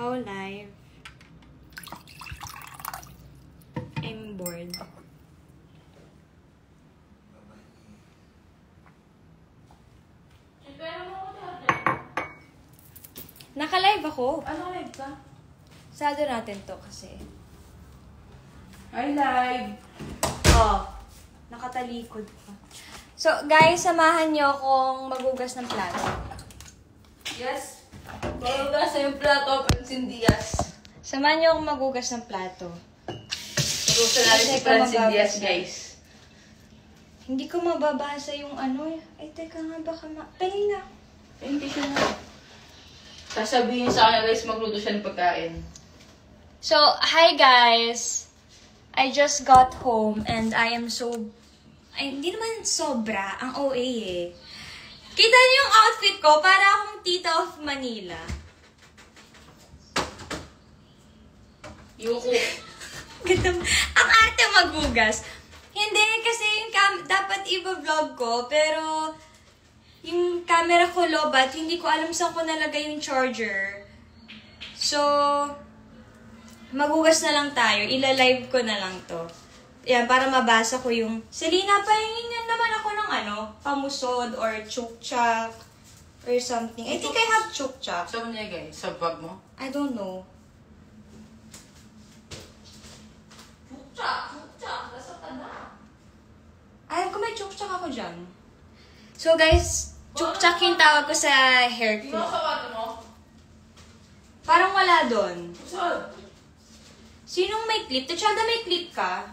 How live? I'm bored. Naka-live ako. Ano live ka? Sado natin to kasi. Hi, live! Oh, nakatalikod pa. So, guys, samahan niyo akong magugas ng plato. Yes. Magugas na yung plato, Francine Diaz. Samahan niyo akong magugas ng plato. Magugas natin si Francine Diaz, guys. Hindi ko mababasa yung ano eh. Ay, teka nga, baka Pahing na. Hindi siya na. Sasabihin sa kanya, guys, magluto siya ng pagkain. So, hi guys! I just got home and I am so... Ay, hindi naman sobra. Ang OA eh. Kita niyo yung outfit ko? Para akong tita of Manila. Yuko. Ang arte magugas. Hindi, kasi yung dapat i-vlog ko, pero yung camera ko lobat, hindi ko alam saan ko nalagay yung charger. So, magugas na lang tayo. Ila-live ko na lang to. Yan, para mabasa ko yung... Selena, pahingin naman ako ng pamusod or chukchak or something. I think I have chukchak. Saan niya, guys? Sa bag mo? I don't know. Chukchak! Nasa tanda. Ay, kung may chukchak ako dyan. So guys, chukchak yung tawag ko sa hair Yung ko. mga sapato mo? Parang wala doon. Saan? Sinong may clip? Tachada, may clip ka?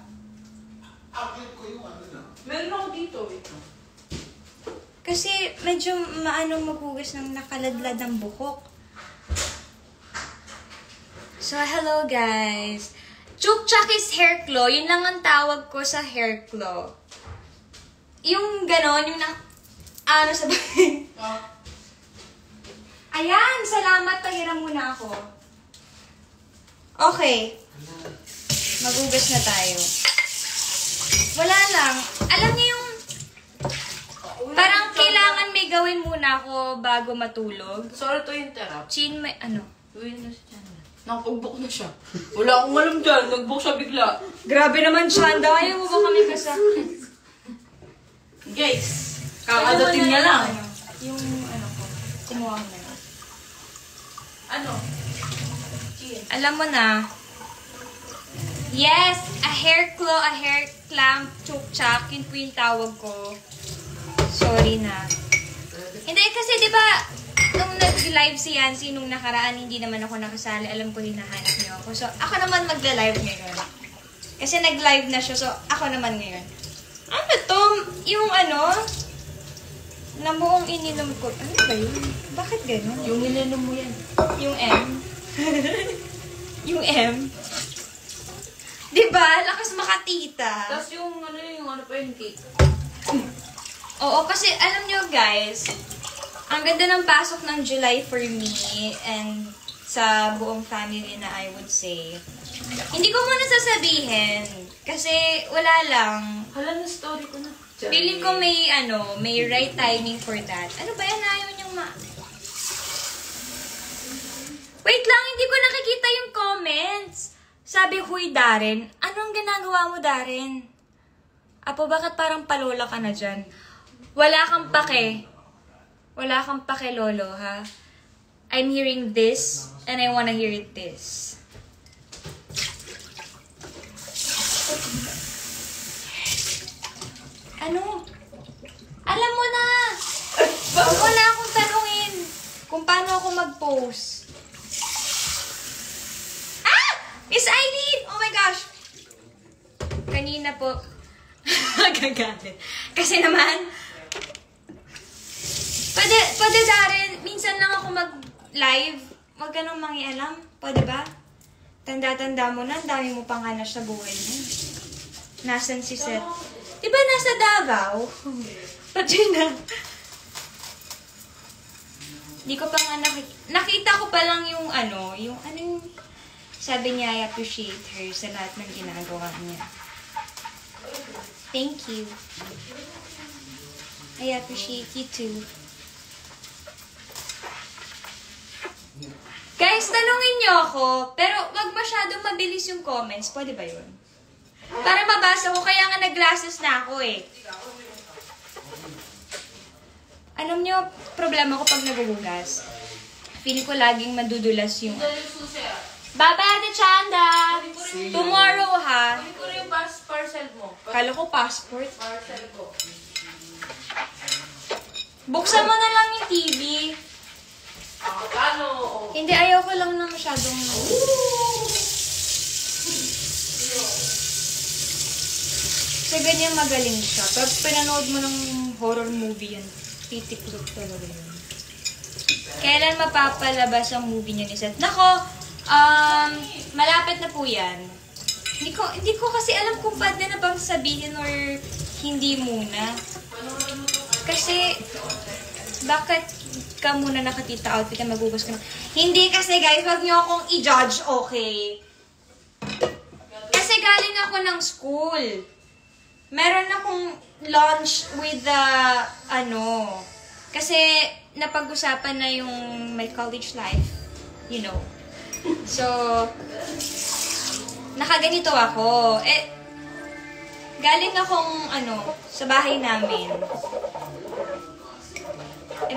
Clip ko yung ano na. Meron ako dito. Kasi medyo maanong magugas ng nakaladlad ng buhok. So, hello guys. Chukchak is hair claw. Yun lang ang tawag ko sa hair claw. Yung ganon, yung sa bagay. Oh. Ayan, salamat. Pahiram muna ako. Okay. Magugas na tayo. Wala lang. Alam niyo yung... Parang kailangan may gawin muna ako bago matulog. Sorry to interrupt. Chin, may ano? Uwi na siya. Nakapag-book na siya. Wala akong alam dyan. Nag-book siya bigla. Grabe naman, Chanda. Ayaw mo ba kami kasama? Guys, kakadating niya lang. Yung ko. Kumuha ko na. Ano? Alam mo na. Yes! A hair claw, a hair clamp, chukchak. Yun po yung tawag ko. Sorry na. Hindi, kasi di ba nung nag-live si Yancy nung nakaraan, hindi naman ako nakasali. Alam ko, hinahanap niyo ako. So, ako naman magla-live ngayon. Kasi nag-live na siya. So, ako naman ngayon. Ano to? Yung na buong ininom ko. Ano ba yun? Bakit ganun? Yung ininom mo yan. Yung M. Yung M. Diba? Lakas makatita. Tapos yung ano pa yung cake. Oo, kasi alam nyo guys, ang ganda ng pasok ng July for me and sa buong family na I would say. Hindi ko muna sasabihin kasi wala lang. Hala na story ko na. Feeling ko may right timing for that. Ano ba yan? Ayaw niyang Wait lang, hindi ko nakikita yung comments. Sabi, huy Darren, anong ginagawa mo Darren? Apo, bakit parang palola ka na dyan? Wala kang pake. Wala kang pake, lolo, ha? I'm hearing this, and I wanna hear this. Ano? Alam mo na! Huwag mo na akong tanungin kung paano ako mag-post. Ah! Miss Eileen! Oh my gosh! Kanina po, gagalit. Kasi naman, pwede Darren, minsan lang ako mag-live. Huwag ka nang mangialam. Pwede ba? Tanda-tanda mo na, ang dami mo pang hanas sa buhay mo. Nasaan si Seth? Diba nasa Davao? Pati na. Hindi ko pa nga nakita ko pa lang yung sabi niya, I appreciate her sa lahat ng ginagawa niya. Thank you. I appreciate you too. Guys, tanungin niyo ako, pero wag masyadong mabilis yung comments. Pwede ba yun? Para mabasa ko, kaya nga nag-glasses na ako eh. Alam niyo, problema ko pag naguhugas. Feeling ko laging madudulas yung... Dali yung susi ah. Bye-bye, Ate Chanda! See you. Tomorrow, ha? Hindi ko rin yung parcel mo. Kala ko passport. Parcel ko. Buksan mo na lang yung TV. Ano? Hindi, ayoko lang na masyadong... Kasi ganyan magaling siya. Pag pinanood mo ng horror movie yan, titiklop talaga yun. Kailan mapapalabas ang movie niya ni Seth? Nako, malapit na po yan. Hindi ko kasi alam kung pwede na bang sabihin or hindi muna. Kasi, bakit ka muna nakatita outfit na magugas ka na? Hindi kasi guys, wag niyo akong i-judge, okay? Kasi galing ako ng school. Meron akong lunch with the, kasi napag-usapan na yung my college life, you know. So, nakaganito ako. Galing akong, sa bahay namin.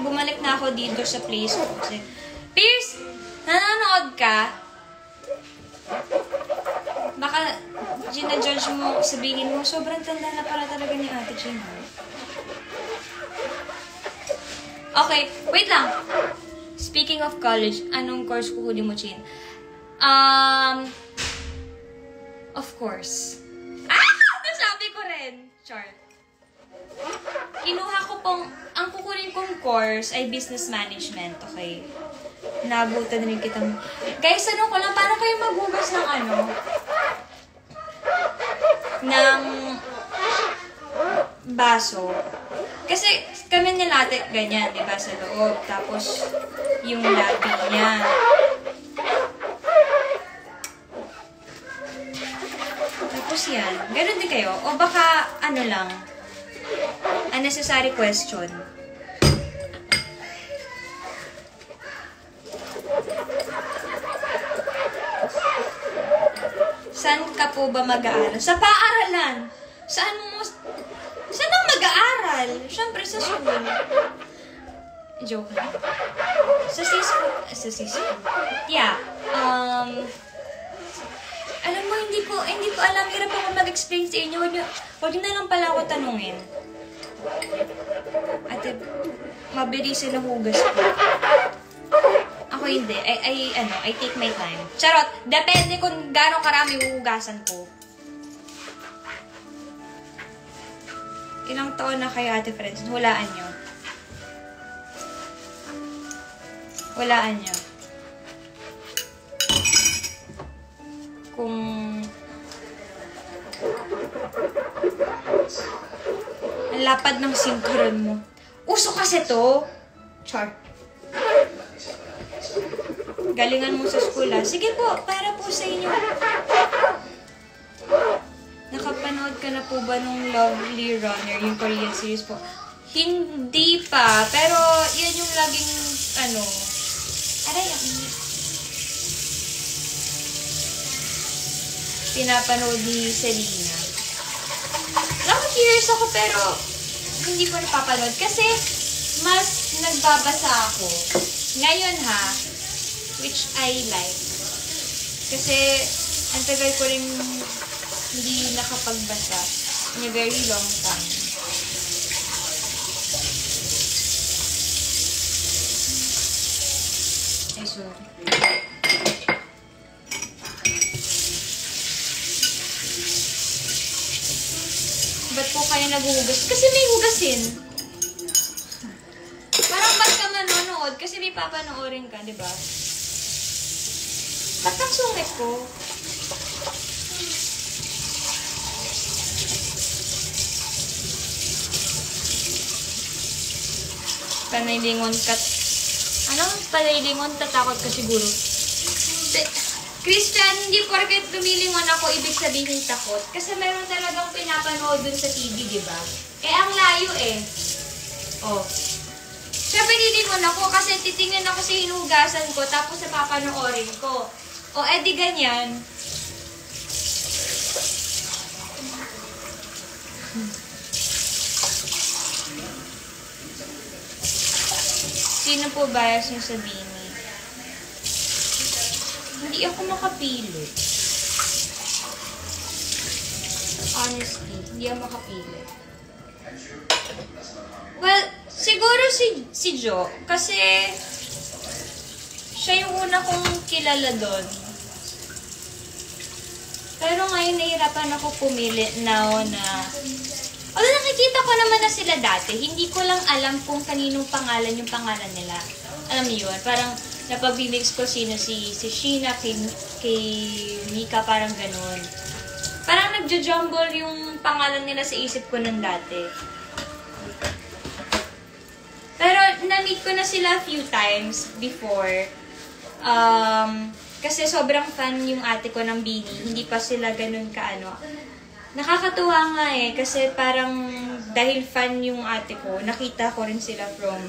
Bumalik na ako dito sa place ko. Kasi, Pierce, nanonood ka? Baka, ginajudge mo, sabihin mo, sobrang tanda na para talaga ni Ate Gina. Okay, wait lang. Speaking of college, anong course kukunin mo, Chin? Of course. Nasabi ko rin. Char. Kinuha ko pong, ang kukunin kong course ay business management, okay? Nabutan rin kitang... Guys, ko lang, paano kayo maghugas ng ng baso? Kasi kami nilate ganyan, di ba, sa loob. Tapos, yung labi niya. Tapos yan. Ganun din kayo? O baka, lang, unnecessary question. Saan ka po ba mag-aaral? Sa paaralan. Saan ang mag-aaral? Siyempre sa school. Joke lang. Sa C-school. Yeah. Alam mo, hindi ko alam. Hirap ako mag-explain sa inyo. Huwag na lang pala ako tanungin. Ate, mabilis na hugas ko. Ako hindi. I take my time. Charot, depende kung gaano karami huhugasan ko. Ilang taon na kayo, Ate Friends? Hulaan nyo. Hulaan nyo. Kung... Ang lapad ng sinturon mo. Uso kasi to. Char. Galingan mo sa school, ha? Sige po, para po sa inyo. Nakapanood ka na po ba nung Lovely Runner, yung Korean series po? Hindi pa, pero yan yung laging, pinapanood ni Selena. Curious ako, pero hindi ko napapanood. Kasi, mas nagbabasa ako. Ngayon, ha? Which I like. Kasi, ang tagal ko rin hindi nakapagbasa in a very long time. Ay, sorry. Ba't po kayo naghuhugas? Kasi may hugasin. Parang ba't ka manonood? Kasi may papanoorin ka, di ba? Ba't ang sungit ko? Panaylingon ka. Anong panaylingon? Tatakot ka siguro. Christian, hindi porket lumilingon ako, ibig sabihin takot. Kasi meron talagang pinapanood dun sa TV, di ba? Ang layo eh. Oh. Siyempre, lilingon ako kasi titingnan ako sa hinugasan ko tapos napapanoorin ko. O, edi ganyan. Sino po bias niyo sa Bini? Hindi ako makapili. Honestly, hindi ako makapili. Well, siguro si Jo. Kasi siya yung una kong kilala doon. Pero ngayon nahihirapan ako pumili now na... Although nakikita ko naman na sila dati, hindi ko lang alam kung kaninong pangalan yung pangalan nila. Alam niyo yun? Parang napabilis ko sino si Sheena, kay Mika, parang ganun. Parang nagjo-jumble yung pangalan nila sa isip ko ng dati. Pero na-meet ko na sila a few times before. Kasi sobrang fan yung ate ko ng Bini. Hindi pa sila ganun kaano. Nakakatuwa nga eh. Kasi parang dahil fan yung ate ko, nakita ko rin sila from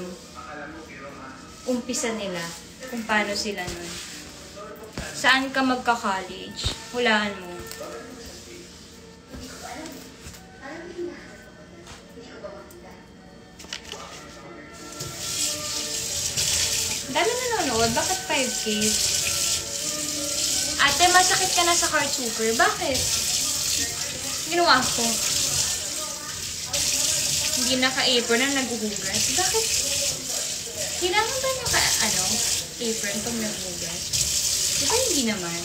umpisa nila. Kung paano sila nun. Saan ka magka-college? Hulaan mo. Dami nanonood. Bakit 5K? Ate, masakit ka na sa card super. Bakit? Ginawa ko. Hindi naka-apron na naghuhugas. Bakit? Kailangan ba apron pag naghuhugas? Di ba hindi naman?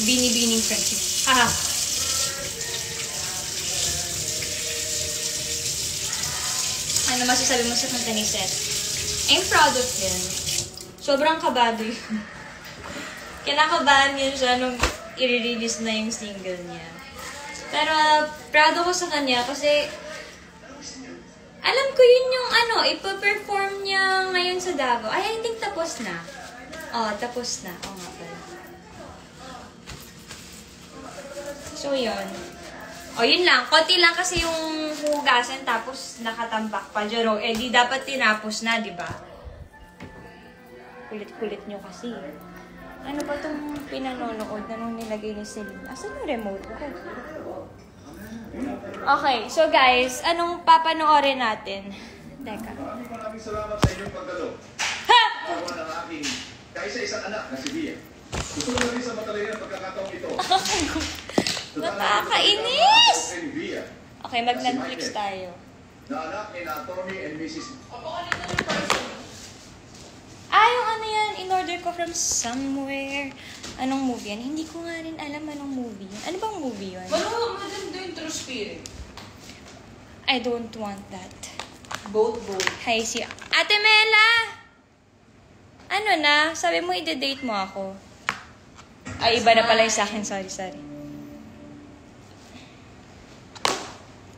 Bini-bining friendship. Haha. Ano masasabi mo sa kanta ni Seth? I'm proud of him. Sobrang kabado yun. Kinakabahan yun siya nung i-release na yung single niya. Pero proud ako sa kanya kasi alam ko yun yung ipa-perform niya ngayon sa Davao. Ay, I think tapos na. Tapos na. Nga pala. So, yun. Yun lang. Konti lang kasi yung hugasan tapos nakatambak pa. Jero, di dapat tinapos na, di ba? Kulit-kulit nyo kasi. Ano ba itong pinanonood na nung nilagay ni Celine? Asan yung remote ko? Okay, so guys, anong papanoorin natin? Teka. Maraming salamat sa inyong pagdalo. Ha! Awa ng aking kaisa-isang anak na si Bia. Gusto ko na rin sa matalino ng pagkakataong ito. Nakakainis! Okay, mag-Netflix tayo. Na anak ni Tony and Mrs. Yung yan, in-order ko from somewhere. Anong movie yan? Hindi ko nga rin alam anong movie yun. Ano bang movie yun? Maganda yung True Spirit. I don't want that. Both. Hi, si Ate Mela! Ano na? Sabi mo, ide-date mo ako. Ay, iba na pala yung sa akin. Sorry.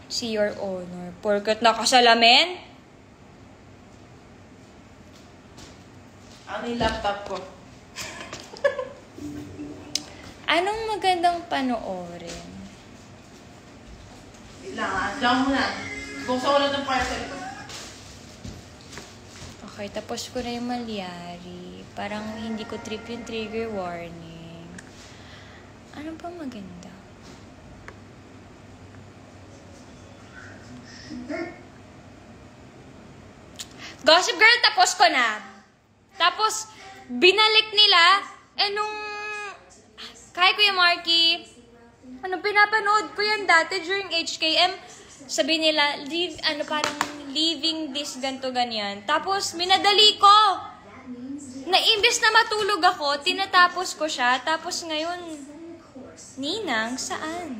See your honor. Porket nakasalamin? Ano yung laptop ko? Anong magandang panoorin? Lang mo na. Buksan ko lang ng parcel ko. Okay, tapos ko na yung Malyari. Parang hindi ko trip yung trigger warning. Ano pa maganda? Gossip Girl, tapos ko na. Tapos, binalik nila, nung, kay Kuya Marky, pinapanood ko yan dati during HKM, sabi nila, parang leaving this ganto ganyan. Tapos, minadali ko. Na imbes na matulog ako, tinatapos ko siya. Tapos ngayon, Ninang, saan?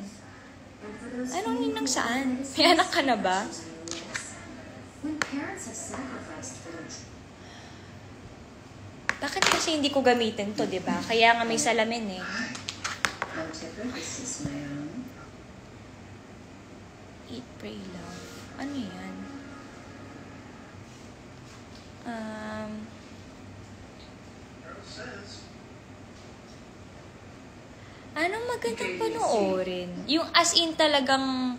Anong Ninang saan? May anak ka na ba? Bakit kasi hindi ko gamitin to, di ba? Kaya nga may salamin eh. Eat, pray, love. Ano yan? Anong magandang panoorin? Yung as in talagang...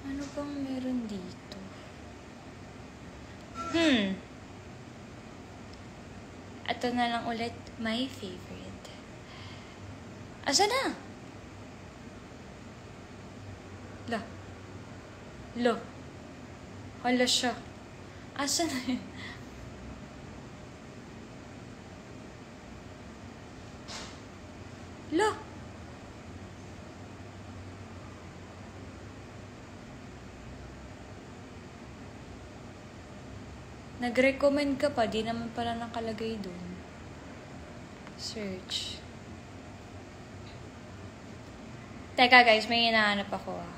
Ano bang meron dito? Ito na lang ulit, my favorite. Asa na? Hala siya. Asa na yun? Nag-recommend ka pa, di naman pala nakalagay dun. Search. Teka guys, may hinahanap ako ah.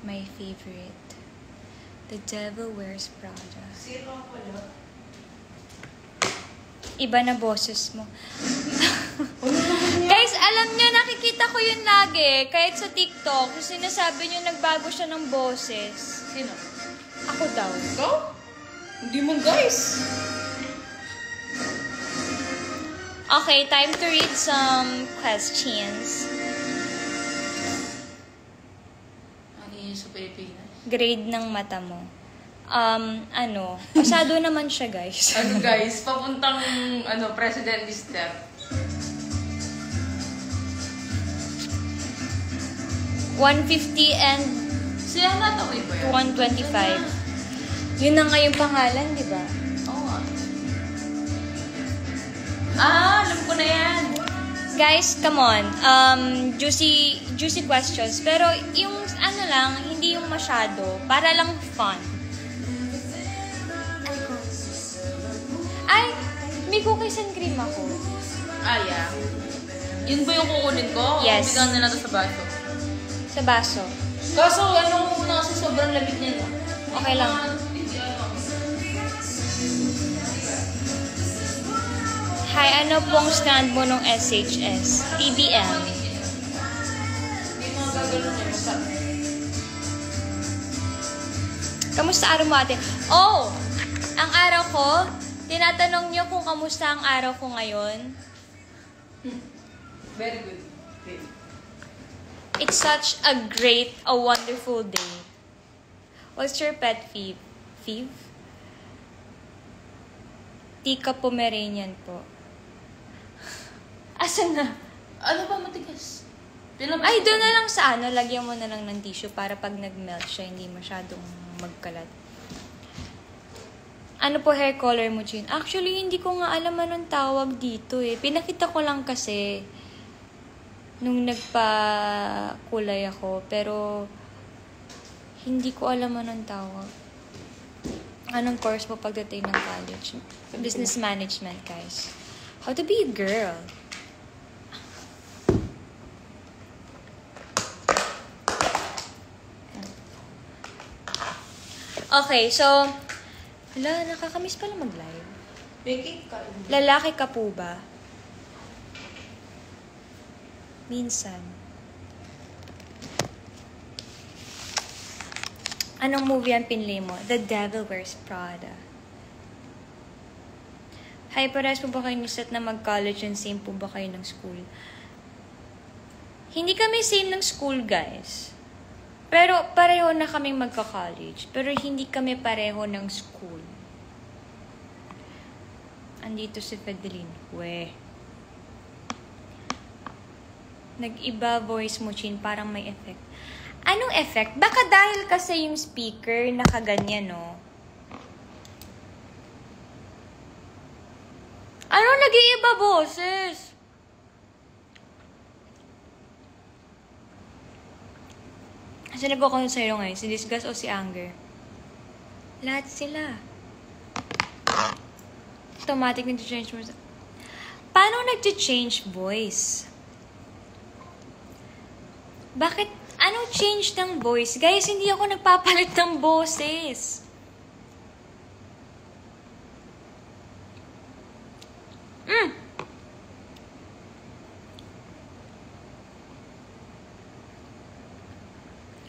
My favorite. The Devil Wears Prada. Zero pala. Iba na boses mo. Guys, alam nyo, nakikita ko yun lagi. Kahit sa TikTok, sinasabi nyo nagbago siya ng boses. Sino? Ako daw. Ikaw? Hindi mo guys. Okay, time to read some questions. Ano yun sa Pilipinas? Grade ng mata mo. Pasado naman siya, guys. Ano guys, papuntang president step. $150 and Siya natawid ba yan? $125. Yun na nga yung pangalan, di ba? Oo nga. Alam ko na yan. Guys, come on. Juicy questions. Pero yung hindi yung masyado. Para lang fun. Ay, may cookies and cream ako. Yeah. Yun ba yung kukunin ko? Yes. Bigyan na natin sa baso. Sa baso. Kaso, muna kasi sobrang lamig niya. Okay lang. Hi, ano pong stand mo nung SHS? EBM. Hindi mga gagano niya. Kamusta araw mo ate? Oh! Ang araw ko, tinatanong niyo kung kamusta ang araw ko ngayon. Very good. Great. It's such a wonderful day. What's your pet peeve? Peeve? Tika Pomeranian po. Asan na? Ano ba matigas? Ay, doon na lang sa lagyan mo na lang ng tissue para pag nag-melt siya, hindi masyadong magkalat. Ano po hair color mo, Jean? Actually, hindi ko nga alam anong tawag dito eh. Pinakita ko lang kasi nung nagpa-kulay ako, pero hindi ko alam anong tawag. Anong course mo pagdating ng college? Business management, guys. How to be a girl. Okay, so, nakakamiss pala mag-live. May cake ka. Lalaki ka po ba? Minsan. Anong movie ang pinili mo? The Devil Wears Prada. Hi, parehas po ba kayo ni Seth na mag-college and same po ba kayo ng school? Hindi kami same ng school, guys. Pero pareho na kaming magka-college. Pero hindi kami pareho ng school. Andito si Fedeline. Nag-iba voice mo, Chin. Parang may effect. Anong effect? Baka dahil kasi yung speaker nakaganyan, no? Ano nag-iiba boses? Sino po kung sa'yo ngayon? Si Disgust o si Anger? Lahat sila. Automatic nag-change mo. Paano nag-change voice? Bakit, Anong change ng voice? Guys, hindi ako nagpapalit ng boses.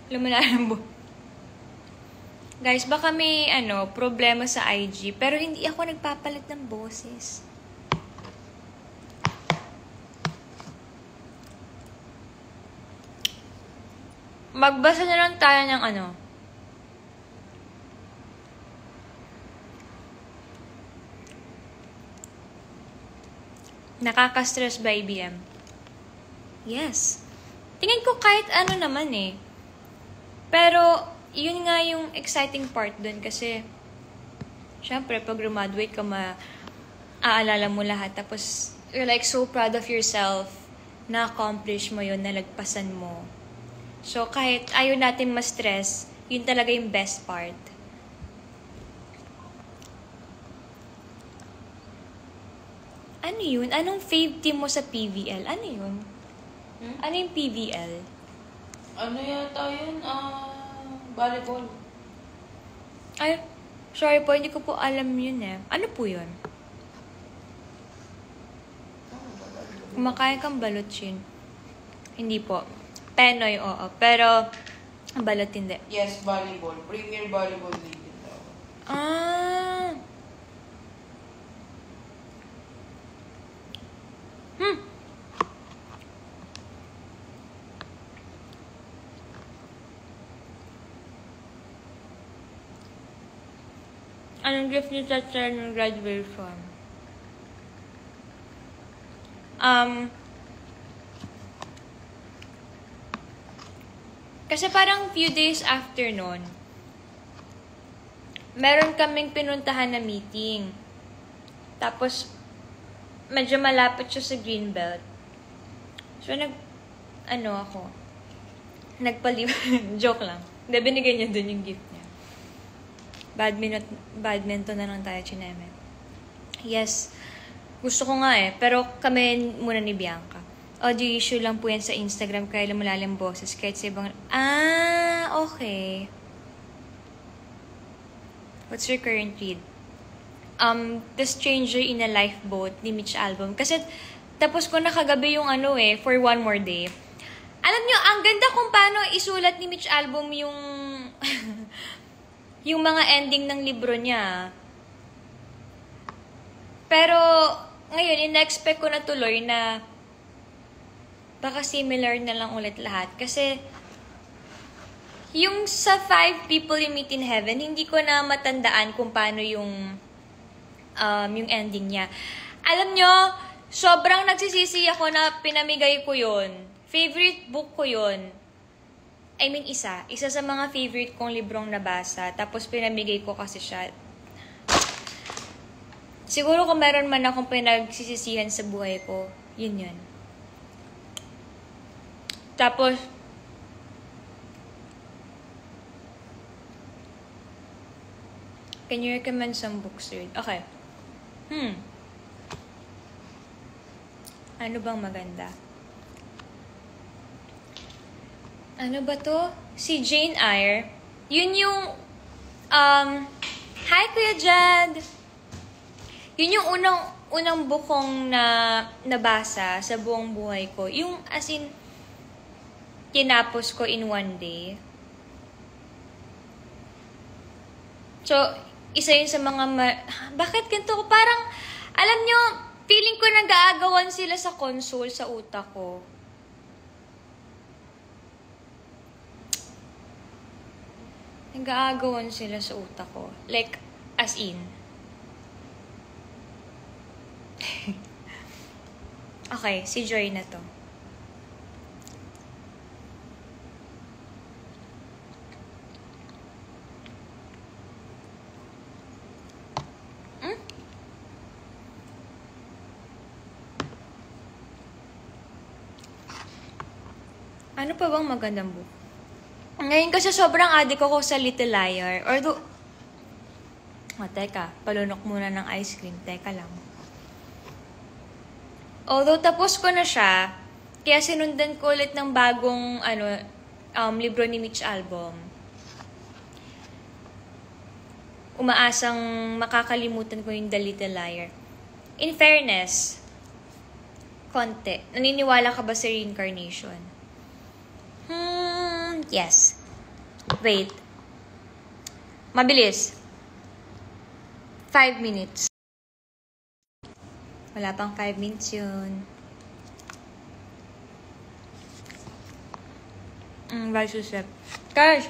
Lumala ng Guys, baka may problema sa IG, pero hindi ako nagpapalit ng boses. Magbasa na lang tayo ng Nakaka-stress ba IBM? Yes. Tingin ko kahit ano naman eh. Pero, yun nga yung exciting part dun kasi syempre, pag graduate ka, aalala mo lahat. Tapos, you're like so proud of yourself na accomplish mo yun, nalagpasan mo. So, kahit ayaw natin ma-stress, yun talaga yung best part. Ano yun? Anong fave team mo sa PVL? Ano yun? Ano yung PVL? Ano yata yun? Volleyball. Ay, sorry po, hindi ko po alam yun eh. Ano po yun? Kumakain kang balot, Shin? Hindi po. Penoy, oo. Pero, balot hindi. Yes, volleyball. Premier Volleyball League. Ah. Anong gift niyo sa ng graduation? Kasi parang few days after nun, meron kaming pinuntahan na meeting. Tapos, medyo malapit siya sa Greenbelt. So, joke lang. Hindi, binigay niya dun yung gift niya. Badminton na lang tayo, chineme. Yes, gusto ko nga eh. Pero kami muna ni Bianca. Audio issue lang po yan sa Instagram kaya lumalalim boses. Kahit sa ibang... okay. What's your current read? The Stranger in a Lifeboat ni Mitch Albom. Kasi tapos ko na kagabi yung For One More Day. Alam nyo, ang ganda kung paano isulat ni Mitch Albom yung... yung mga ending ng libro niya. Pero, ngayon, in-expect ko na tuloy na baka similar na lang ulit lahat. Kasi, yung sa 5 people you meet in heaven, hindi ko na matandaan kung paano yung ending niya. Alam nyo, sobrang nagsisisi ako na pinamigay ko yun. Favorite book ko yun. I mean, isa sa mga favorite kong librong nabasa. Tapos, pinamigay ko kasi siya. Siguro kung meron man akong pinagsisisihan sa buhay ko, yun. Tapos, can you recommend some books, read? Okay. Ano bang maganda? Ano ba to? Si Jane Eyre. Yun yung, hi Kuya Jad! Yun yung unang bukong na nabasa sa buong buhay ko. Yung, as in, tinapos ko in one day. So, isa yun sa mga, bakit ganito ko? Parang, alam nyo, feeling ko nag-aagawan sila sa console sa utak ko. Nag-aagawan sila sa utak ko. Like, as in. Okay, si Joy na to. Ano pa bang magandang book? Ngayon kasi sobrang addict ako sa Little Liar. Although, teka, palunok muna ng ice cream. Teka lang. Although tapos ko na siya, kaya sinundan ko ulit ng bagong libro ni Mitch Albom. Umaasang makakalimutan ko yung The Little Liar. In fairness, konti. Naniniwala ka ba sa reincarnation? Yes. Wait. Mabilis. 5 minutes. Wala pang 5 minutes yun. Vice step. Guys!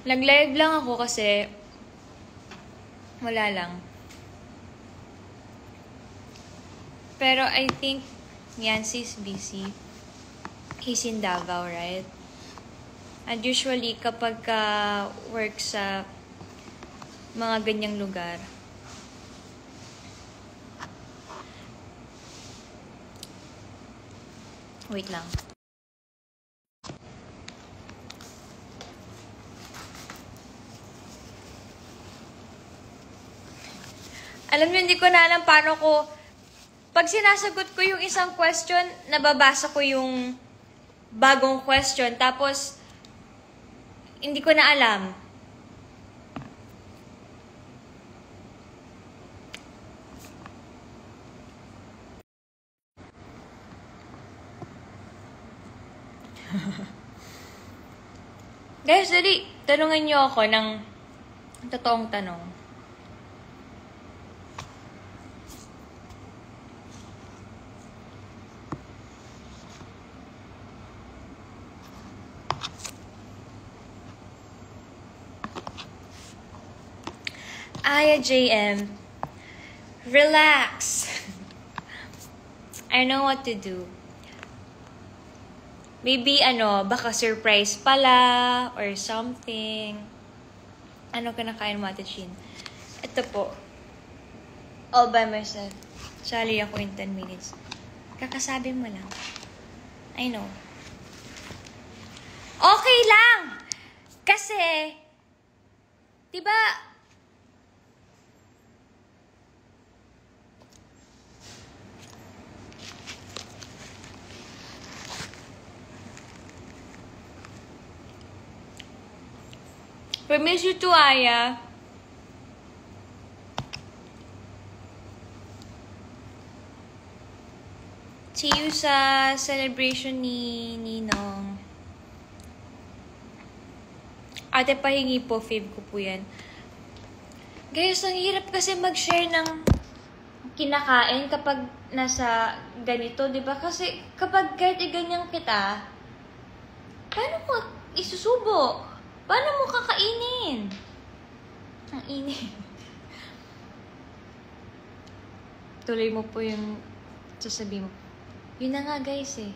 Nag-live lang ako kasi wala lang. Pero I think Yancy's busy. He's in Davao, right? And usually, kapag work sa mga ganyang lugar, wait lang. Alam niyo, hindi ko na alam paano ko, pag sinasagot ko yung isang question, nababasa ko yung bagong question, tapos, hindi ko na alam. Guys, dali, tanungan niyo ako ng totoong tanong. Aya JM, relax. I know what to do. Maybe, baka surprise pala, or something. Ano kinakain mo, Ate Chin? Ito po. All by myself. Sali ako in 10 minutes. Kakasabi mo lang. I know. Okay lang! Kasi, diba, we miss you too, Aya. See you sa celebration ni Ninong. Ate, pahingi po. Fave ko po yan. Guys, ang hirap kasi mag-share ng kinakain kapag nasa ganito, di ba? Kasi kapag kahit ganyan kita, paano mo isusubo? Paano mo kakainin? Ang init. Tuloy mo po yung sasabihin mo. Yun na nga guys eh.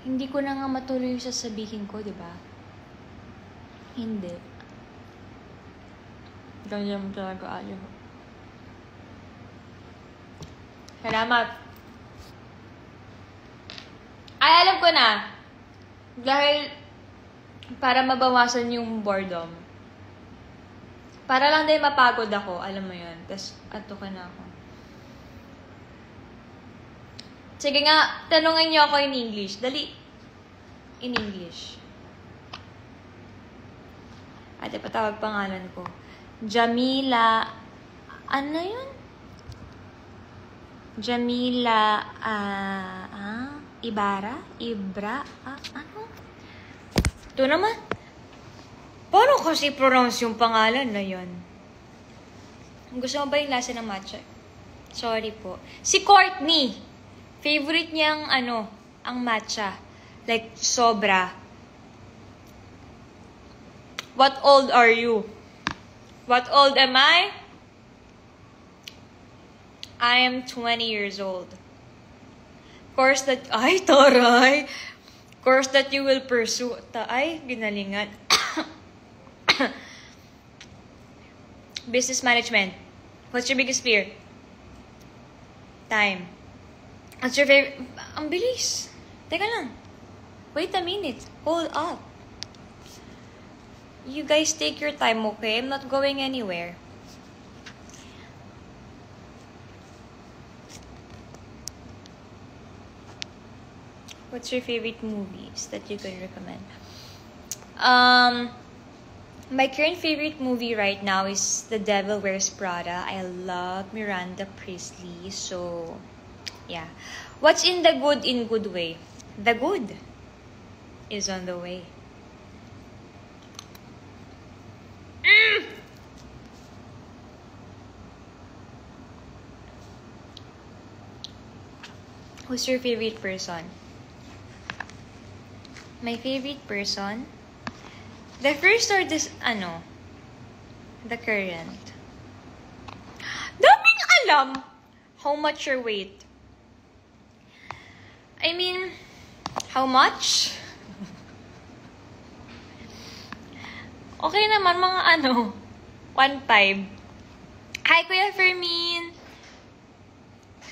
Hindi ko na nga matuloy yung sasabihin ko, di ba? Hindi. Ganyan mo talaga ayaw. Salamat. Ay, alam ko na. Dahil para mabawasan yung boredom. Para lang din mapagod ako, alam mo yun. Tapos, ato ka na ako. Sige nga, tanungin niyo ako in English. Dali. In English. Ate, patawag pangalan ko. Jamila. Ano yun? Jamila, Ibarra? Ibra? Ano? Ito naman. Paano kasi pronounce yung pangalan na yun? Gusto mo ba yung lasa ng matcha? Sorry po. Si Courtney. Favorite niyang, ang matcha. Like, sobra. What old are you? What old am I? I am 20 years old. Course that, ay, taray! Course that you will pursue. Ay, ginalingan. Business management. What's your biggest fear? Time. What's your favorite? Ang bilis. Teka lang. Wait a minute. Hold up. You guys take your time, okay? I'm not going anywhere. What's your favorite movies that you could recommend? My current favorite movie right now is The Devil Wears Prada. I love Miranda Priestley. So, yeah. What's in the good way? The good is on the way. Who's your favorite person? My favorite person? The first or this, the current? Daming alam! How much your weight? I mean, how much? Okay naman, mga 1.5. Hi, Kuya Fermin!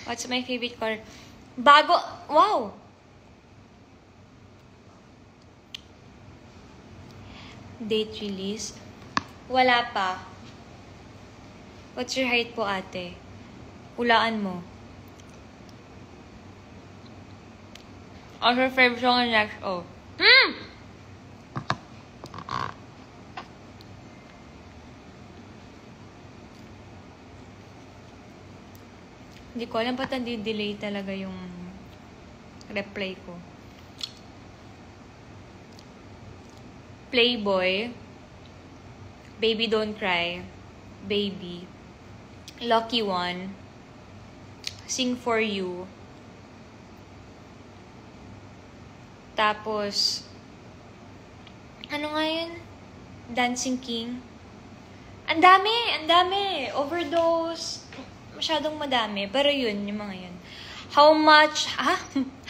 What's my favorite color? Bago, wow! Date release? Wala pa. What's your height po, ate? Hulaan mo. Or 5 song next, Hindi ko alam ba't nadi-delay talaga yung reply ko. Playboy, Baby Don't Cry, Baby, Lucky One, Sing For You, tapos, ano nga yun? Dancing King. Ang dami, overdose, masyadong madami, pero yun, yung mga yun.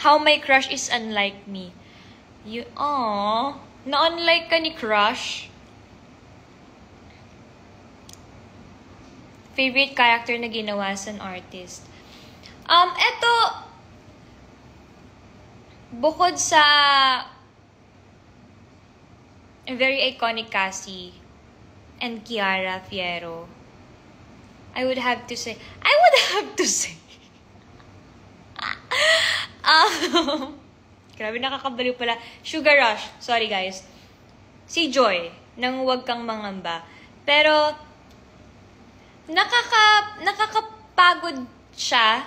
How My Crush Is Unlike Me. Na-unlike ka ni Crush. Favorite character na ginawa sa artist. Eto, bukod sa very iconic Cassie and Kiara Fierro, I would have to say, grabe, nakakabaliw pala. Sugar Rush. Sorry, guys. Si Joy, nang Huwag Kang Mangamba. Pero, nakakapagod siya,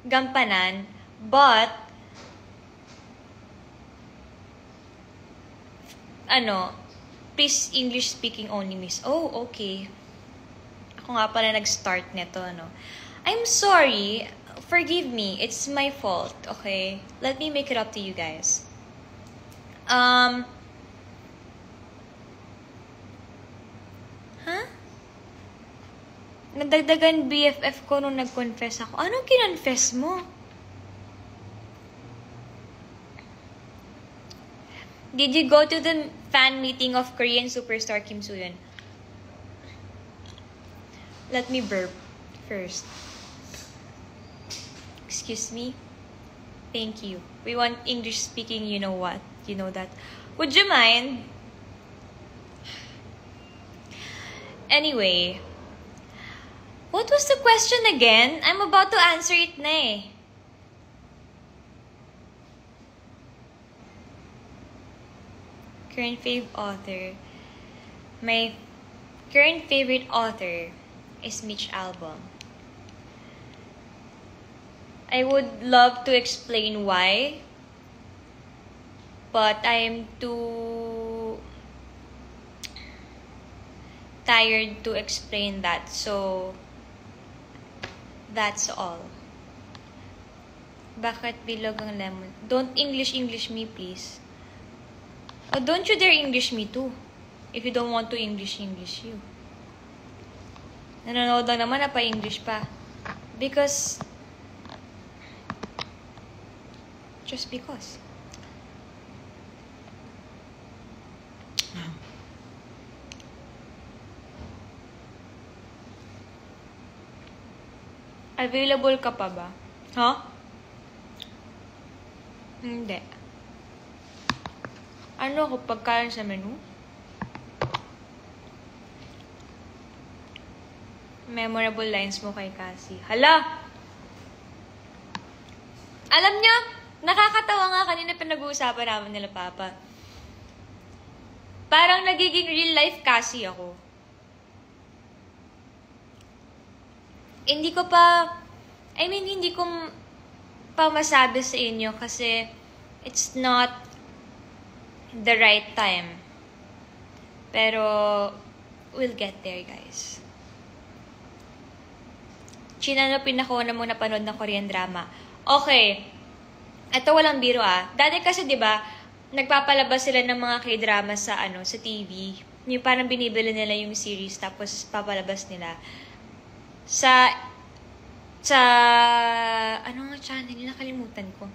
gampanan, but, please English speaking only, miss. Oh, okay. Ako nga pala nag-start nito, I'm sorry. Forgive me. It's my fault, okay? Let me make it up to you guys. Nadagdagan BFF ko nung nag-confess ako. Anong kinonfess mo? Did you go to the fan meeting of Korean superstar Kim Soo-hyun? Let me burp first. Excuse me? Thank you. We want English speaking, you know what? You know that. Would you mind? Anyway, what was the question again? I'm about to answer it na eh. Current fave author. My current favorite author is Mitch Albom. I would love to explain why, but I am too tired to explain that, so that's all. Bakit bilog ang lemon? Don't English me, please. Oh, don't you dare English me too, if you don't want to English you. Nanonood lang naman na pa-English pa. Because, just because. Available ka pa ba? Huh? Hindi. Ano ako pagkain sa menu? Memorable lines mo kay Cassie. Hala! Alam niyo, Nakakatawa nga kanina pinag-uusapan namin nila Papa. Parang nagiging real life kasi ako. Hindi ko pa masabi sa inyo kasi it's not the right time. Pero, we'll get there, guys. Pinakauna mo napanood ng Korean drama. Okay. Ito walang biro Dati kasi 'di ba, nagpapalabas sila ng mga K-drama sa sa TV. Yung parang binibili nila yung series tapos papalabas nila sa ano nga channel, nakalimutan ko.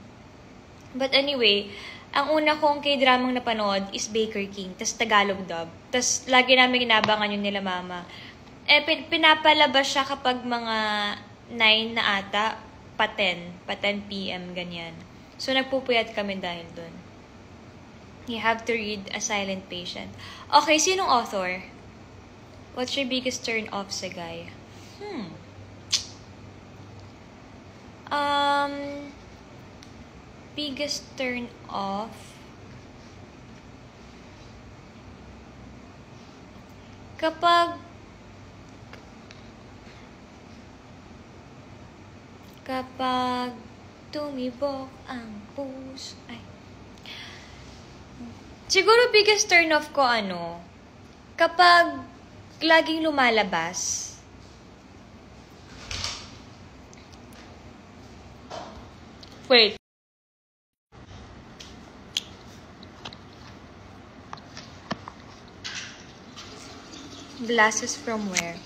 But anyway, ang una kong K-dramang napanood is Baker King, tas Tagalog dub. Tas lagi namin inabangan yun nila Mama. Pinapalabas siya kapag mga 9 na ata, pa 10 p.m. ganyan. So, nagpupuyat kami dahil dun. You have to read A Silent Patient. Okay, sinong author? What's your biggest turn off sa guy? Biggest turn off? Kapag tumibok ang puso. Siguro biggest turn off ko kapag laging lumalabas. Wait. Glasses from where?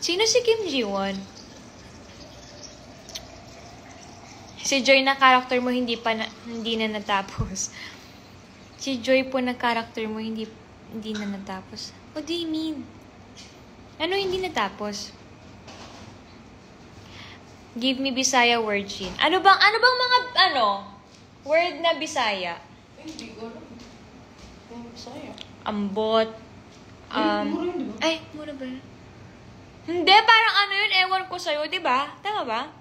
Sino si Kim Ji-won? Si Joy na character mo hindi na natapos. Si Joy po na character mo hindi na natapos. What do you mean? Ano hindi natapos? Give me Bisaya word, Shin. Ano bang mga word na Bisaya? Hindi ko alam. Bisaya. Ambot. Mura yun, diba? Ay, mura ba yun? Hindi, parang yun, ewan ko sa'yo, di ba? Tama ba?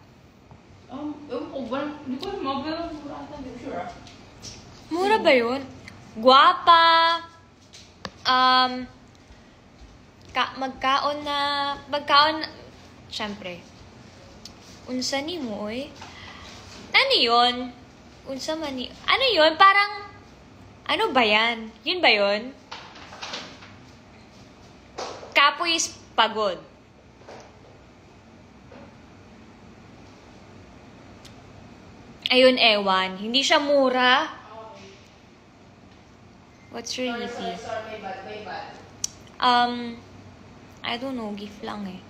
Ewan ko ba? Hindi ko alam, pero mura ata, hindi ko sure Mura ba yun? Guwapa. Magkaon, syempre. Unsa ni mo, oy? Ano yun? Unsa man ni... Ano yun? Parang... Ano ba yan? Yun ba yun? Kapoy is pagod. Ayun, ewan. Hindi siya mura. What's your EP? Sorry, may bad. I don't know. Gift lang eh.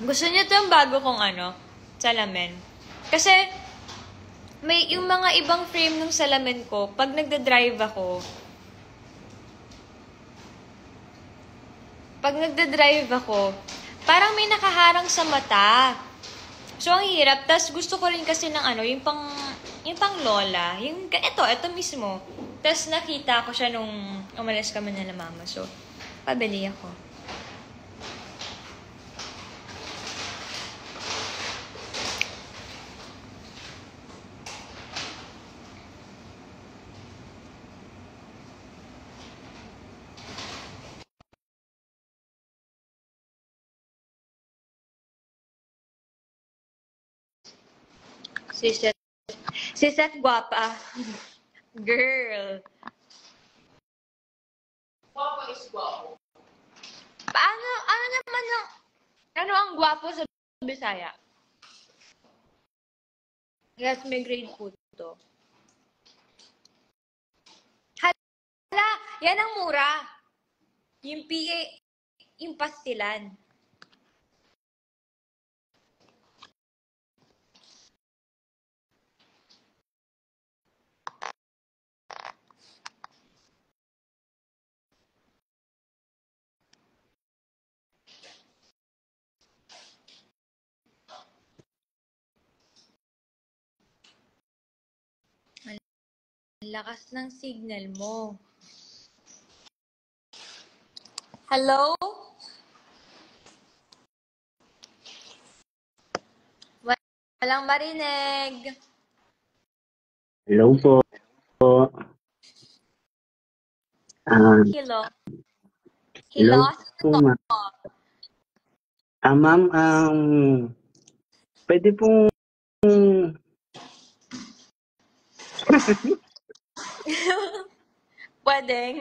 Gusto niyo ito yung bago kong salamin. Kasi, may yung mga ibang frame ng salamin ko, pag nagda-drive ako, parang may nakaharang sa mata. So, ang hirap. Tas gusto ko rin kasi ng yung pang lola. Ito mismo. Tas nakita ko siya nung umalis kami na Mama. So, pabili ako. Si Seth guwapa. Girl. Guwapo is guwapo. Ano naman ang guwapo sa Bisaya? Yes, may grade po to. Hala, yan ang mura. Yung PA, yung pastilan. lakas ng signal mo. Hello? Walang marinig. Hello po. Ah, Hello? hello Hello? po, ma'am. Ma'am, pwede pong Pwedeng?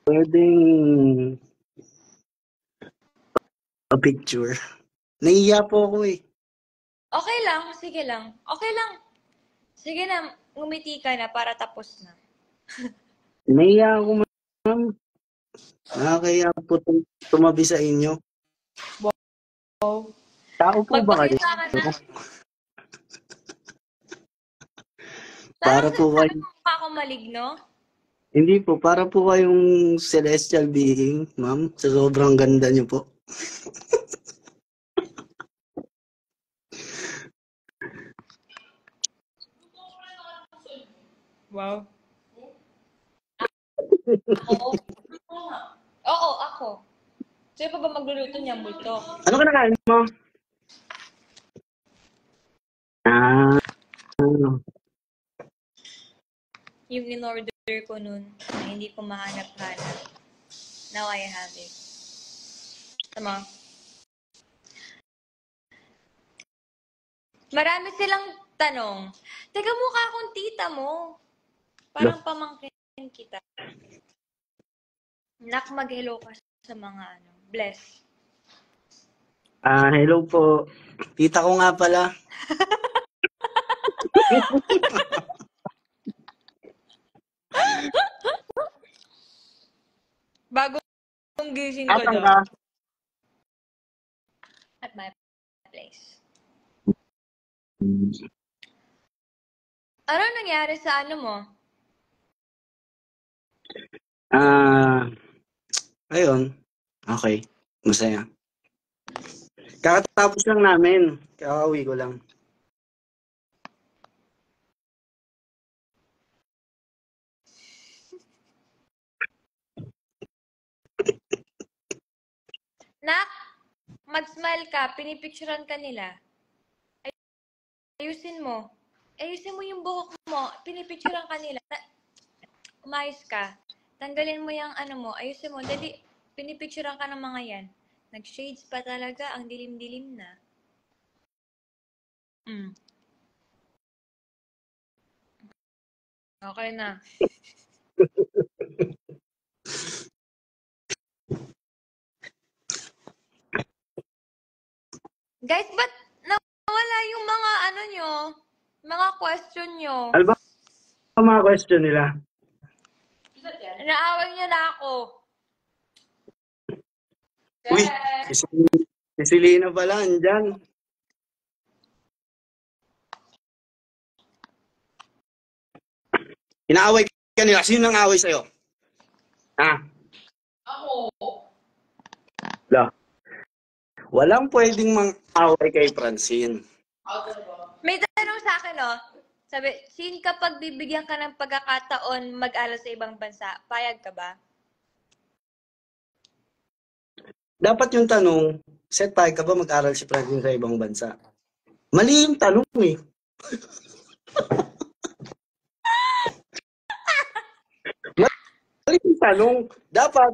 pwedeng picture. Naiiya po ako eh. Okay lang, sige lang. Okay lang. Sige na, ngumiti ka na para tapos na. Naiiya ako, ma'am. Nakakaya po tumabi sa inyo. Wow. Tao po ba kayo? Magpakita ka na. Para Parang po sabi kayo, mo mukha akong maligno? hindi po, para po kayong celestial being, ma'am. Sa sobrang ganda niyo po. Wow. Ako? Oo, ako. Sino pa ba magluluto niyang multo? Ano ka nakain mo? Ah, Yung in-order ko nun, na hindi ko mahanap-hanap. Now I have it. Tama. Marami silang tanong. Teka, mukha akong tita mo. Parang pamangkin kita. Nak, mag-hello ka sa mga bless. hello po. Tita ko nga pala. Bagong gising ko Atang daw. ka. At my place. Ano nangyari sa ano mo? Ayun. Okay. Masaya. Kakatapos lang namin. Kakauwi ko lang. Nak, mag-smile ka. Pinipicturean ka nila. Ayusin mo. Ayusin mo yung buhok mo. Pinipicturean ka nila. Umayos ka. Tanggalin mo yung ano mo. Ayusin mo. Dali. Pinipicturean ka ng mga yan. Nag-shades pa talaga. Ang dilim-dilim na. Okay na. Guys, ba't nawala yung mga ano nyo? Mga question nyo? Ano ba ang mga question nila? Naaway nyo na ako. Uy, si Selena pala, andyan. Inaaway ka nila. Sino nang away sa'yo? Ha? Ako. La. Walang pwedeng mang-away kay Francine. May tanong sa akin, oh. Sabi, Sin, kapag bibigyan ka ng pagkakataon mag-aral sa ibang bansa, payag ka ba? Dapat yung tanong, set tayo ka ba mag-aral si Francine sa ibang bansa? Mali yung tanong eh. Mali yung tanong. Dapat,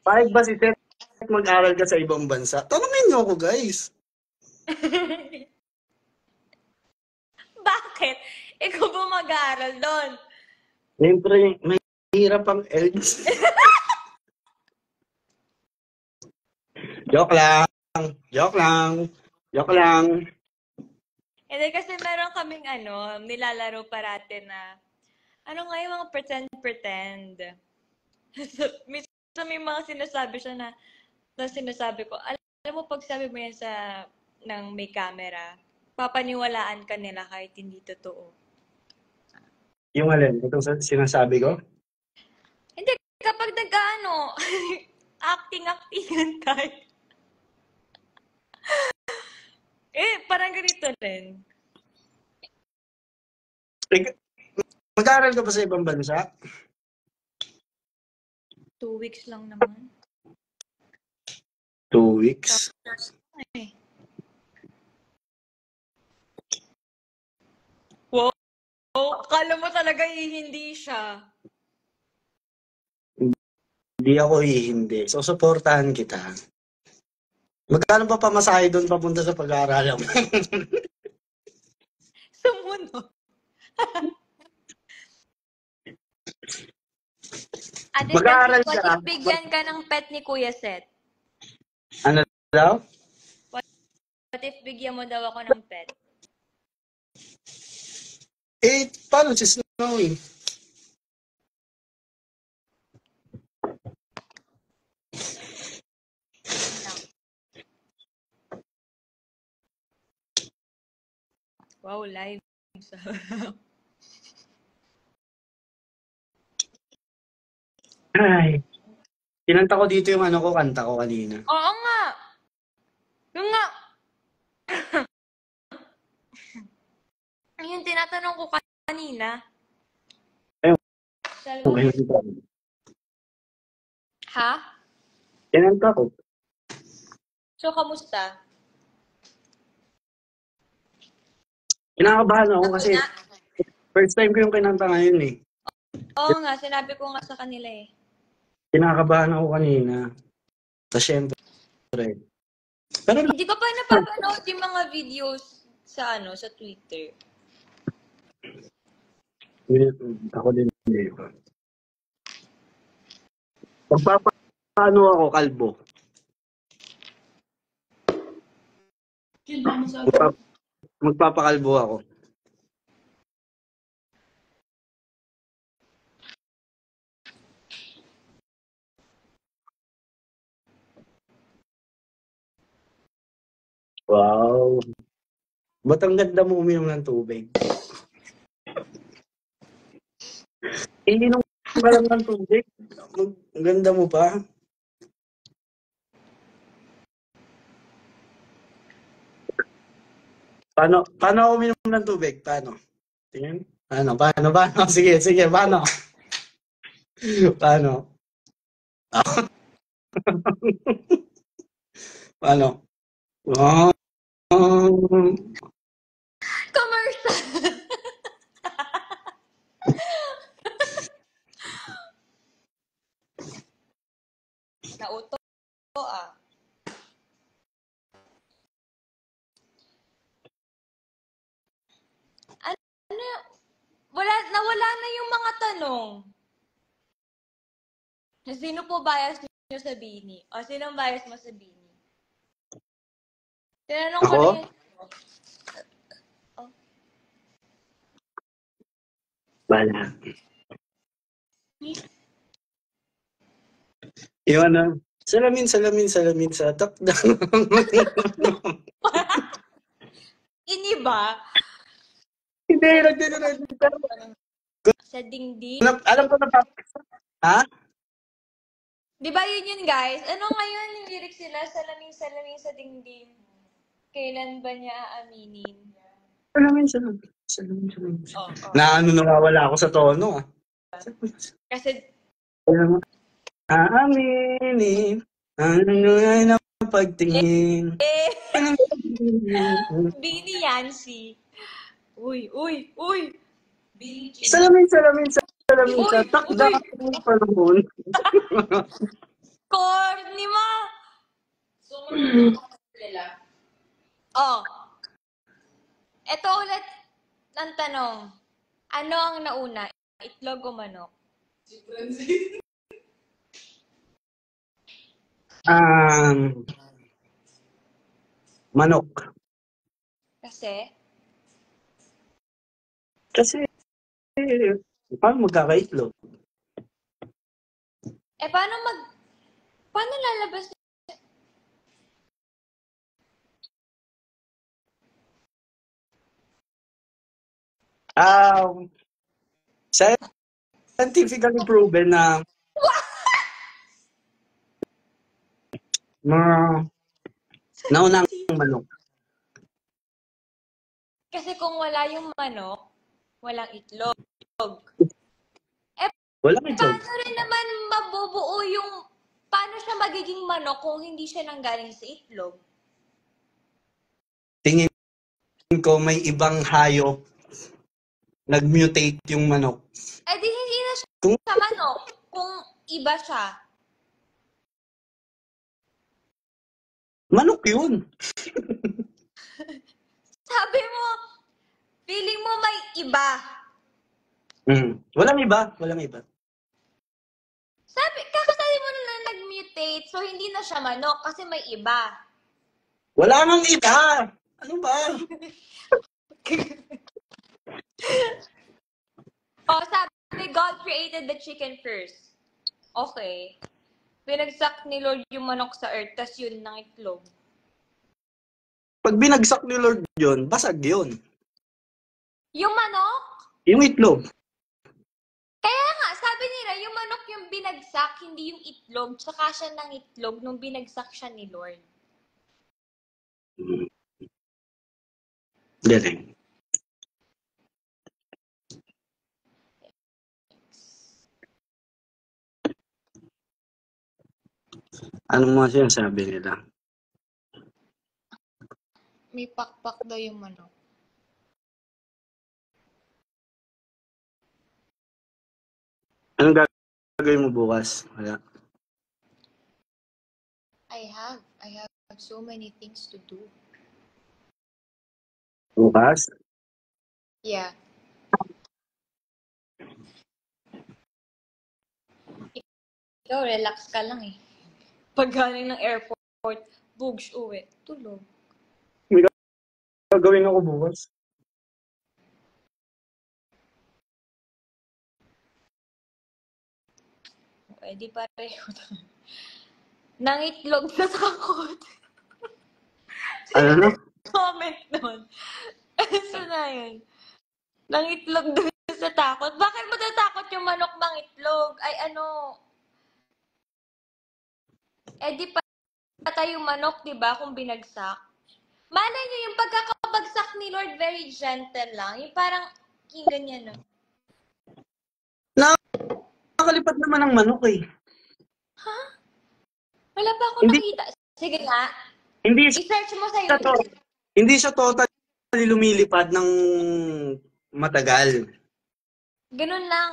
payag ba si Seth mag-aral ka sa ibang bansa? Tanungin niyo ako, guys. Bakit? Ikaw ba mag-aaral doon? Siyempre, may hirap ang elds. Joke lang. Joke lang. Joke lang. Hindi kasi meron kaming nilalaro parate na, ano nga yung mga pretend. Minsan may mga sinasabi siya na sinasabi ko, alam mo pag sabi mo yan ng may camera, papaniwalaan ka nila kahit hindi totoo. Yung alin, itong sinasabi ko? Hindi, kapag acting-actingan tayo. Parang ganito rin. Mag-aaral ka ba sa ibang bansa? 2 weeks lang naman. 2 weeks? Ay. Wow. Akala mo talaga hindi siya. Hindi ako hindi. So, supportahan kita. Magkano pa pamasahe doon papunta sa pag-aaral mo? Sumunod. Mag-aaral What ka. if bigyan ka ng pet ni Kuya Seth? Ano daw? What if bigyan mo daw ako ng pet? Eh, paano si Snowy? Wow, live. Ay. Kinanta ko dito yung ano ko, kanta ko kanina. Oo nga. Yung nga. Yung tinatanong ko kanina. Ayun. Salwa. Kinanta ko. Ha? Kinanta ko. So, kamusta? Kinakabahan ako kasi first time ko yung kinanta ngayon eh. Oo nga, sinabi ko nga sa kanila eh. Kinakabahan ako kanina. So, syempre. Pero Hindi ko pa napapanood yung mga videos sa sa Twitter. ako din hindi. Magpapaano ako, kalbo? Magpapakalbo ako. Wow. Ba't ang ganda mo uminom ng tubig? Ininom ka lang ng tubig? Ang ganda mo pa. Paano ako uminom ng tubig? Paano? Tingnan. Paano? Sige, paano? Paano? Paano? Oh. Commercial! Nauto ah. Ano? Nawala na yung mga tanong. Sino po bias nyo sa Bini? O, sinong bias mo sa Bini? Tinanong ko Ako? na yun. Oh. Bala. Yung ano, salamin sa takdang. Iniba? Hindi, nagdidirinig. Sa dingding? Alam ko na pa. Ha? Di ba yun guys? Ano ngayon yung lyrics nila? Salamin sa dingding. Kailan ba niya aaminin? Salamin. Oh. Nawawala ako sa tono. Kasi, Aaminin, ano ay ng pagtingin. Bini Yancy. Uy. Salamin sa takdang panahon. Corny ma! Nila. Oh. Ito ulit ang tanong. Ano ang nauna? Itlog o manok? Si Francis. Manok. Kasi, paano magkakaitlog? paano lalabas? Scientifically proven na nauna ang manok. Kasi kung wala yung manok, walang itlog. Eh, Walang itlog. paano rin naman mabubuo yung... Paano siya magiging manok kung hindi siya nanggaling sa itlog? Tingin ko may ibang hayop nag-mutate yung manok. Eh di hindi na siya Kung manok kung iba siya. manok yun. Sabi mo, feeling mo may iba. Walang iba. Walang iba. Sabi, kakasabi mo na nag-mutate, so hindi na siya manok kasi may iba. Wala nang iba. Ano ba? Oh, sabi, God created the chicken first. Okay. Pinagsak ni Lord yung manok sa earth, tas yun ng itlog. Pag binagsak ni Lord yun, basag yun. Yung manok? Yung itlog. Kaya nga, sabi nila, yung manok yung binagsak, hindi yung itlog. Tsaka siya ng itlog nung binagsak siya ni Lord. Galing. Ano mo sinasabi nila? May pakpak daw yung manok. Anong gagawin mo bukas? Wala. I have so many things to do. Bukas? Yeah. Ikaw, relax ka lang eh. Pag galing ng airport, bugs, uwi, tulog. Gagawin ako bukas. Eh, di pareho. Nangitlog sa takot. Ano na? Comment nun. So na yun. Nangitlog doon sa takot. Bakit matatakot yung manok mangitlog? Ay ano, eh di patay yung manok, di ba, kung binagsak. Malay nyo yung pagkakabagsak ni Lord, very gentle lang. Yung parang, yung ganyan, no? Nakakalipat naman ang manok eh. Wala pa ako Hindi, nakita. Sige nga. hindi I-search mo sa siya to, YouTube. hindi siya totally lumilipad ng matagal. Ganun lang.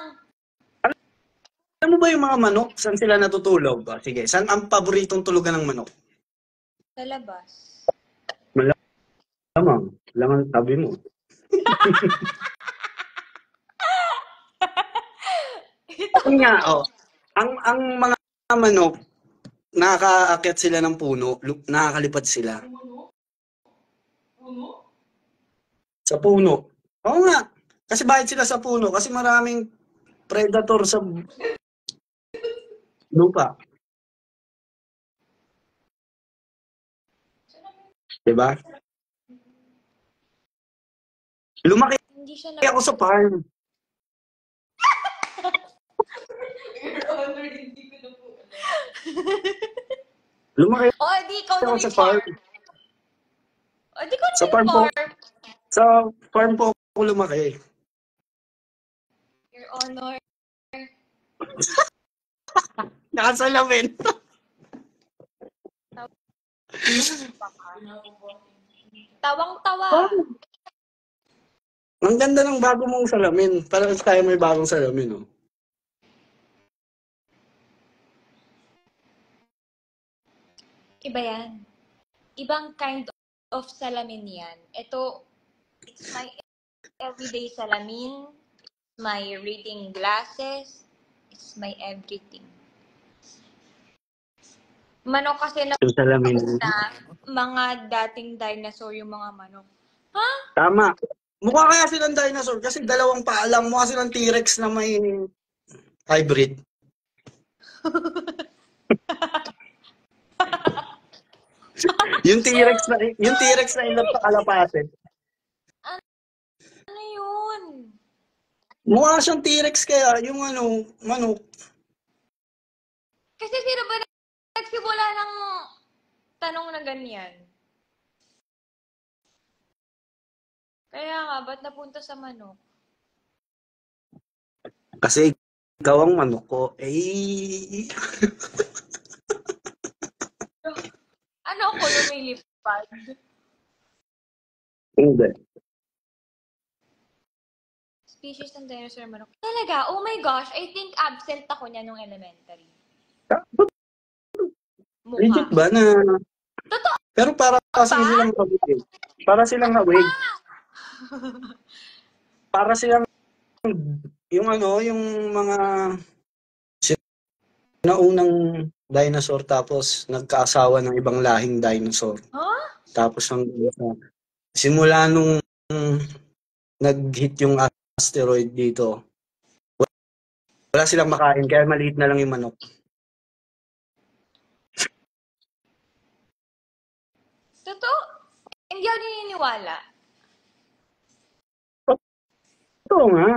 Alam mo ba yung mga manok, saan sila natutulog? Sige, saan ang paboritong tulugan ng manok? Sa labas. Lamang. Lamang sabi mo. Kasi nga, ang mga manok, nakakaakyat sila ng puno, nakakalipad sila. Puno? Sa puno. Oo nga. Kasi bakit sila sa puno? Kasi maraming predator sa lupa. Diba? Lumaki Hindi siya ako sa farm. Your Honor, hindi ko na po alam. Lumaki O, di ikaw na ako may sa farm. farm. O, di ko na Sa may farm po. farm. Sa farm po ako lumaki. Your Honor. Nakasalamin. Tawang-tawa. Ang ganda ng bago mong salamin. Parang tayo may bagong salamin, oh. Iba yan. Ibang kind of salamin yan. Ito, it's my everyday salamin. It's my reading glasses. It's my everything. Manok kasi na Yung salamin. mga dating dinosaur yung mga manok. Ha? Tama. Mukha kaya silang dinosaur kasi dalawang paa lang. Mukha silang T-Rex na may hybrid. yung T-Rex na ilang pakalapatin. Ano yun? Mukha siyang T-Rex kaya yung manok. Kasi sino ba nagsimula ng tanong na ganyan? Kaya nga, ba't napunta sa manok? Kasi ikaw ang manok ko. Eh, Ano ako yung may lipad? hindi. Species ng dinosaur manok. Talaga? Oh my gosh, I think absent ako niya nung elementary. Legit Mukha. ba na? Totoo Pero para kasi ba? silang hawig. Para silang hawig. Para silang yung ano, yung mga naunang dinosaur tapos nagkaasawa ng ibang lahing dinosaur. Huh? Tapos simula nung nag-hit yung asteroid dito, wala silang makain kaya maliit na lang yung manok. Totoo? Hindi ako naniniwala. Ito nga.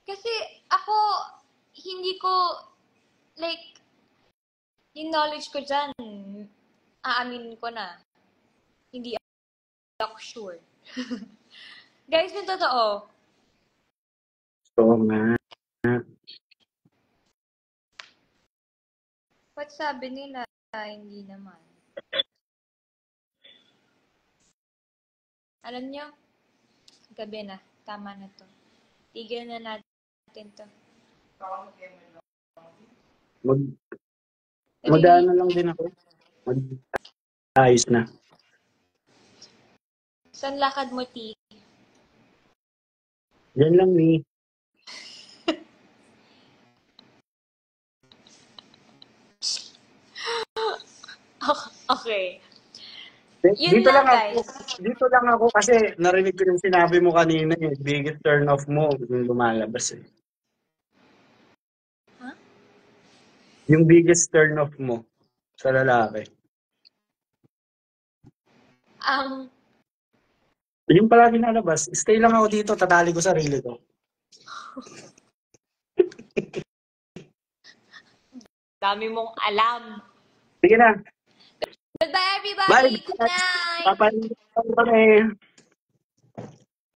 Kasi ako, hindi ko, like, yung knowledge ko dyan, aaminin ko na. Hindi ako sure. Guys, yung totoo. Ito nga. Ba't sabi nila, hindi naman? Alam nyo, gabi na. Tama na to. Tigil na natin to. Mag-ano lang din ako. Ayos na. San lakad mo, T? Yan lang, ni. Okay. Yun Dito lang, lang guys. dito lang ako kasi narinig ko yung sinabi mo kanina eh. Biggest turn off mo yung lumalabas eh. Huh? Yung biggest turn off mo sa lalaki. Yung palagi nalabas, stay lang ako dito, tatali ko sarili ko. Dami mong alam. Sige na. Goodbye, everybody. Bye. Good night. Papalit kami.